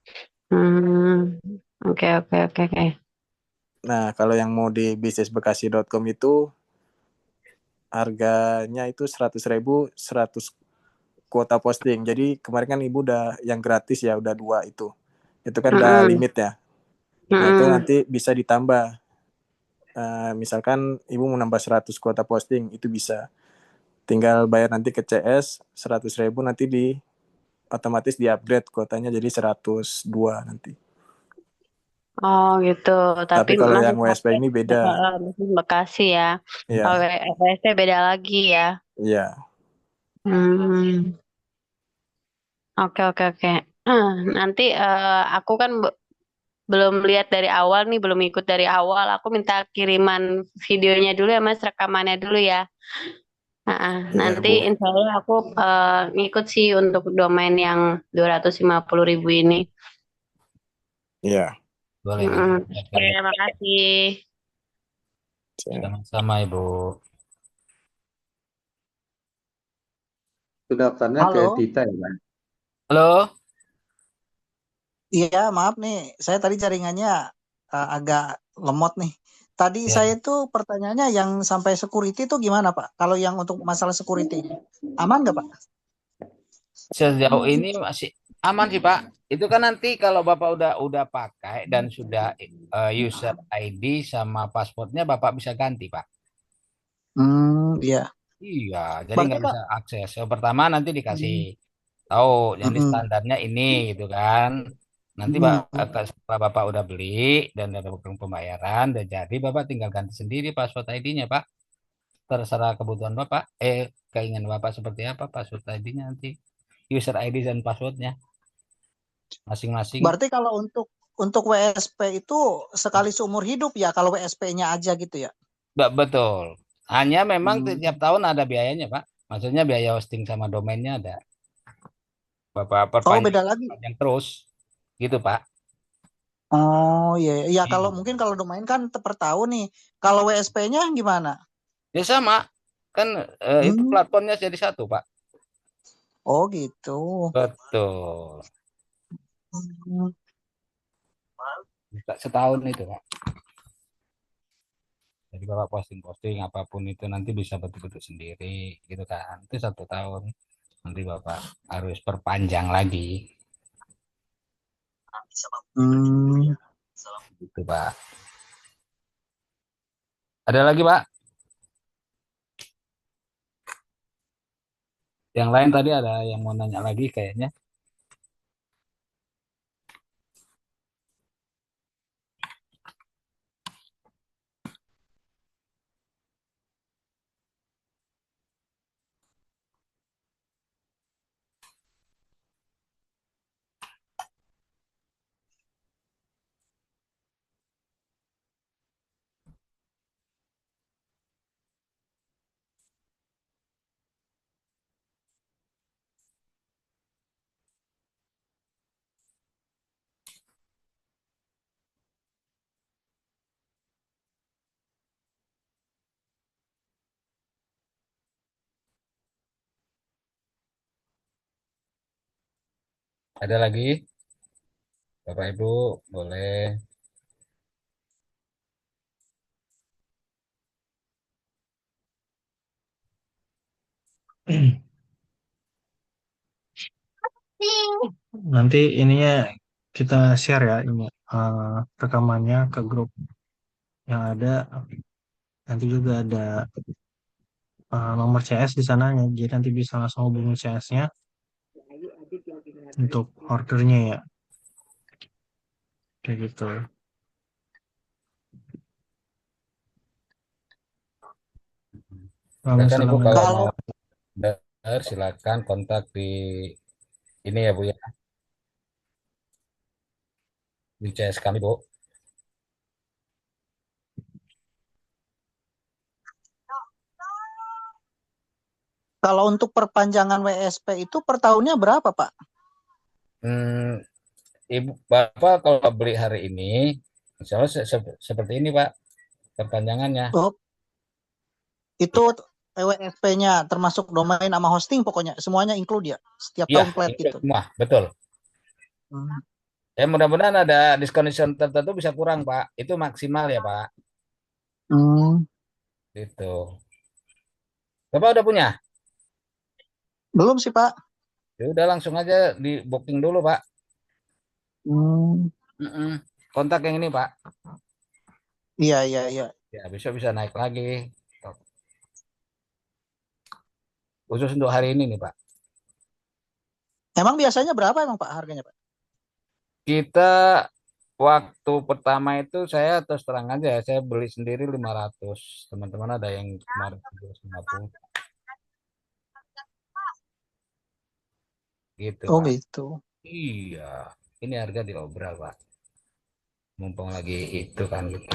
Oke, oke, oke, oke. Nah, kalau yang mau di bisnisbekasi.com itu harganya itu 100.000 100 kuota posting. Jadi kemarin kan Ibu udah yang gratis ya, udah 2 itu. Itu kan udah limit ya. Nah, itu nanti bisa ditambah. Misalkan Ibu mau nambah 100 kuota posting, itu bisa. Tinggal bayar nanti ke CS 100.000 nanti otomatis di-upgrade kuotanya jadi 102 nanti. Oh gitu. Tapi Tapi kalau masih yang WSP ini beda. masih Bekasi ya. Kalau Iya. WSP beda lagi ya. Iya. Oke, oke, oke. Nanti aku kan belum lihat dari awal nih, belum ikut dari awal. Aku minta kiriman videonya dulu ya, Mas, rekamannya dulu ya. Iya, Nanti Bu. insya Allah aku ngikut sih untuk domain yang 250.000 ini. Iya. Boleh. Oke, terima kasih. Sama-sama, Ibu. Itu daftarnya ke Halo. Tita ya, Bang? Halo. Iya, maaf nih, saya tadi jaringannya agak lemot nih. Tadi Ya. saya tuh pertanyaannya yang sampai security itu gimana, Pak? Kalau yang untuk masalah security, aman nggak, Pak? Sejauh ini masih aman sih, Pak. Itu kan nanti kalau Bapak udah pakai dan sudah user ID sama passwordnya Bapak bisa ganti, Pak. Iya. Iya, jadi Berarti nggak Pak, bisa akses. Yang pertama nanti dikasih tahu, jadi mm-mm. standarnya ini gitu kan. Nanti setelah Bapak udah beli dan ada pembayaran, dan jadi Bapak tinggal ganti sendiri password ID-nya, Pak. Terserah kebutuhan Bapak, keinginan Bapak seperti apa password ID-nya nanti. User ID dan passwordnya masing-masing. Berarti kalau untuk WSP itu sekali seumur hidup ya, kalau WSP-nya aja gitu ya? Betul. Hanya memang tiap tahun ada biayanya, Pak. Maksudnya biaya hosting sama domainnya ada. Bapak Oh, beda lagi. perpanjang terus. Gitu, Pak. Oh iya, ya kalau Iya. mungkin kalau domain kan per tahun nih. Kalau WSP-nya gimana? Ya sama, kan itu Hmm. platformnya jadi satu, Pak. Oh gitu. Betul. Hmm. Bisa setahun itu, Pak. Jadi Bapak posting-posting apapun itu nanti bisa bentuk-bentuk sendiri gitu kan. Itu 1 tahun. Nanti Bapak harus perpanjang lagi. Hmm. Gitu, Pak. Ada lagi, Pak? Yang lain tadi ada yang mau nanya lagi kayaknya. Ada lagi? Bapak Ibu, boleh. Nanti ininya kita share ya ini rekamannya ke grup yang ada. Nanti juga ada nomor CS di sananya. Jadi nanti bisa langsung hubungi CS-nya untuk ordernya ya. Kayak gitu. Silakan Ibu kalau Assalamualaikum. mau Kalau dengar silakan kontak di ini ya Bu ya, di CS kami Bu. kalau untuk perpanjangan WSP itu per tahunnya berapa, Pak? Hmm, Ibu Bapak kalau beli hari ini, misalnya seperti ini Pak, perpanjangannya. Oh, itu WSP-nya termasuk domain sama hosting pokoknya semuanya include ya. Setiap Iya, tahun flat itu gitu. semua, betul. Hmm. Ya mudah-mudahan ada diskon-diskon tertentu bisa kurang Pak. Itu maksimal ya Pak. Hmm. Gitu. Bapak udah punya? Belum sih, Pak. Ya udah langsung aja di booking dulu Pak. Hmm. Mm-mm. Kontak yang ini Pak. Iya, iya, iya. Ya besok bisa naik lagi. Khusus untuk hari ini nih Pak. Emang biasanya berapa emang Pak harganya, Pak? Kita waktu pertama itu saya terus terang aja ya, saya beli sendiri 500. Teman-teman ada yang kemarin 350 gitu Oh Pak. gitu. Iya, ini harga diobral Pak. Mumpung lagi itu kan gitu.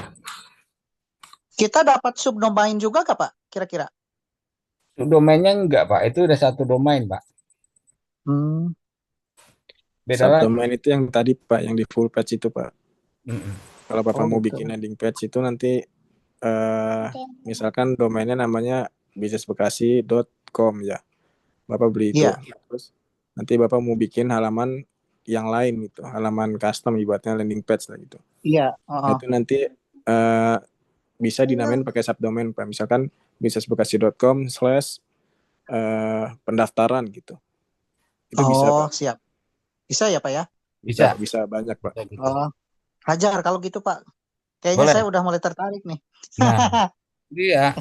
Kita dapat subdomain juga kah, Pak? Kira-kira? Domainnya enggak Pak, itu udah satu domain Pak. Hmm. Beda lagi. Subdomain itu yang tadi Pak, yang di full page itu Pak. Mm-mm. Kalau Bapak Oh mau gitu. bikin landing page itu nanti misalkan domainnya namanya bisnisbekasi.com ya. Bapak beli itu. Iya. Terus nanti Bapak mau bikin halaman yang lain gitu, halaman custom ibaratnya landing page lah gitu. Iya. Nah, itu nanti bisa dinamain pakai subdomain Pak. Misalkan bisnisbekasi.com/pendaftaran gitu. Itu bisa Oh, Pak. siap. Bisa ya, Pak ya? Bisa. Bisa banyak Pak. Bisa gitu. Oh, hajar kalau gitu, Pak. Kayaknya Boleh. saya udah mulai tertarik nih. Nah, iya.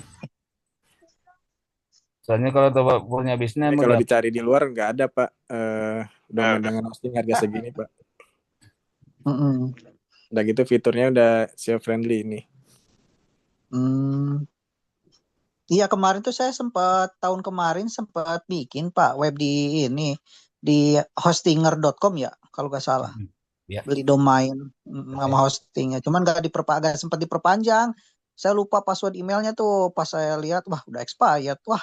Soalnya kalau Bapak punya bisnis Ini kalau mudah. dicari di luar nggak ada Pak domain dengan hosting harga segini Pak. Mm-mm. Udah gitu fiturnya udah SEO friendly ini. Hmm. Iya, kemarin tuh saya tahun kemarin sempat bikin Pak web di ini di hostinger.com ya, kalau nggak salah. Ya. Beli domain sama hostingnya. Cuman nggak sempat diperpanjang. Saya lupa password emailnya tuh. Pas saya lihat, wah udah expired. Wah,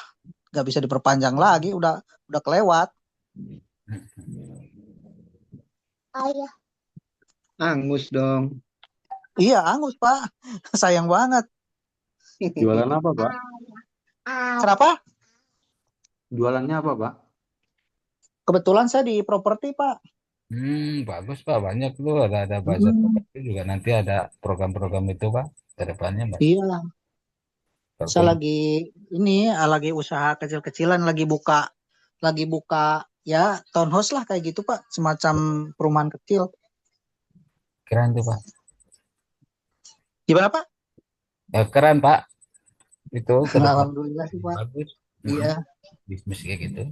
nggak bisa diperpanjang lagi. Udah kelewat. Angus dong. Iya, angus, Pak. Sayang banget. Jualan apa, Pak? Kenapa? Jualannya apa, Pak? Kebetulan saya di properti, Pak. Bagus Pak, banyak tuh ada bahasa Mm, itu juga nanti ada program-program itu Pak ke depannya Pak. iya, saya Walaupun lagi usaha kecil-kecilan, lagi buka ya townhouse lah kayak gitu, Pak. Semacam perumahan kecil. keren tuh Pak. Gimana, Pak? Ya, keren Pak. Itu ke depan Alhamdulillah sih, Pak. bagus. Iya. Bisnis kayak gitu.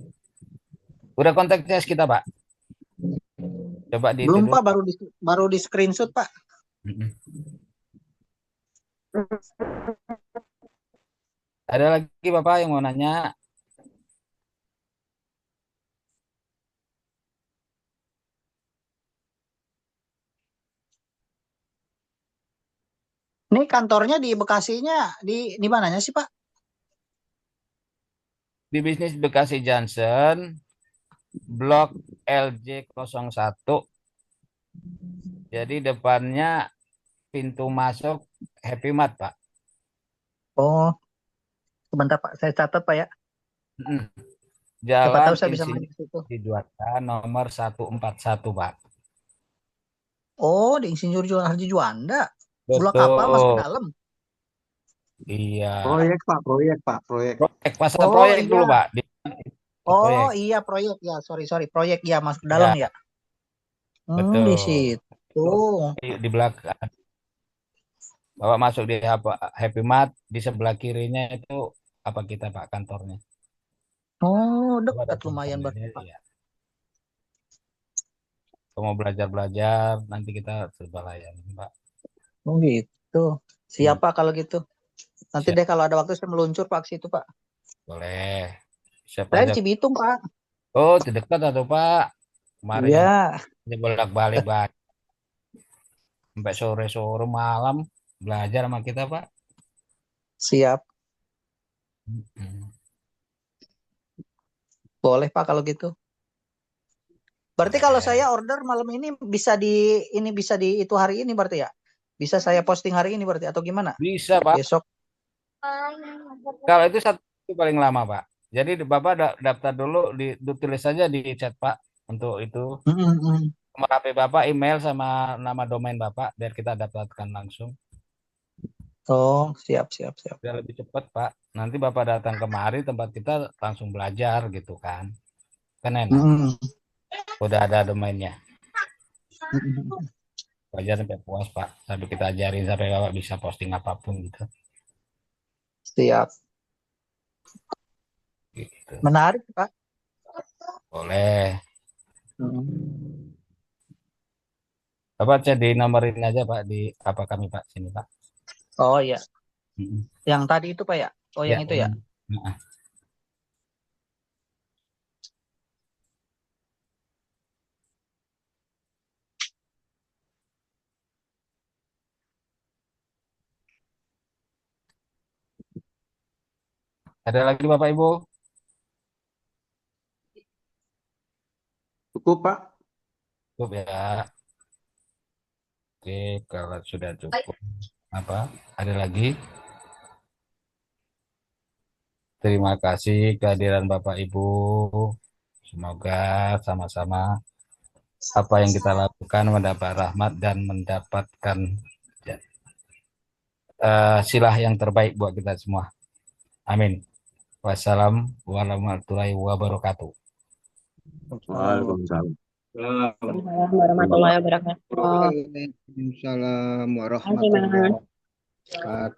Udah kontak CS kita Pak. Coba di itu Belum, dulu Pak, Pak. baru di screenshot, Pak. Mm-mm. Ada lagi Bapak yang mau nanya? Ini kantornya di Bekasinya di mananya sih, Pak? Di bisnis Bekasi Johnson, Blok LJ01. Jadi depannya pintu masuk Happy Mart Pak. Oh, sebentar, Pak. Saya catat, Pak, ya. Mm-mm. Siapa Jalan tahu saya bisa Insinyur main ke situ. Diduata nomor 141 Pak. Oh, di Insinyur Haji Juanda. Blok apa? Masuk ke Betul. dalam. Iya. Proyek, Pak. Proyek. Proyek, pasar Oh, proyek iya. dulu Pak. Di Oh, proyek. iya, proyek ya. Sorry, proyek ya, masuk ke dalam Ya, ya. Di betul. situ. Di belakang. Bapak masuk di Happy Mart, di sebelah kirinya itu apa kita Pak kantornya. Oh, Coba dekat datang lumayan sambil berarti, Pak. ya. Kalau mau belajar-belajar, nanti kita coba layani Pak. Oh, gitu. Siap, Hmm, Pak, kalau gitu. Nanti siap. deh kalau ada waktu saya meluncur, Pak, ke situ, Pak. Boleh. Siapa Saya aja. di Cibitung, Pak. Oh, di dekat atau Pak? Kemarin Iya, yang bolak-balik Pak. Sampai sore-sore malam belajar sama kita Pak. siap. Hmm. Boleh, Pak, kalau gitu. Berarti kalau Boleh. saya order malam ini bisa di itu hari ini berarti ya? Bisa saya posting hari ini berarti atau gimana? Bisa Pak. Besok. Kalau itu satu itu paling lama Pak. Jadi Bapak daftar dulu, ditulis saja di chat Pak untuk itu. Nomor HP Bapak, email sama nama domain Bapak biar kita daftarkan langsung. Oh, siap. Biar lebih cepat Pak. Nanti Bapak datang kemari tempat kita langsung belajar gitu kan. Kan enak. Udah ada domainnya. Belajar sampai puas Pak. Sampai kita ajarin sampai Bapak bisa posting apapun gitu. Siap. Gitu. Menarik, Pak. Boleh. Bapak cek di nomorin aja Pak di apa kami Pak sini Pak. Oh iya. Mm-mm. Yang tadi itu, Pak, ya? Oh, Ya, yang itu ya? Nah, ada lagi Bapak Ibu? Cukup, Pak. Cukup ya. Oke, kalau sudah cukup apa? Ada lagi? Terima kasih kehadiran Bapak Ibu. Semoga sama-sama apa yang kita lakukan mendapat rahmat dan mendapatkan silah yang terbaik buat kita semua. Amin. Wassalamualaikum warahmatullahi wabarakatuh. Waalaikumsalam. Warahmatullahi wabarakatuh. Waalaikumsalam warahmatullahi wabarakatuh.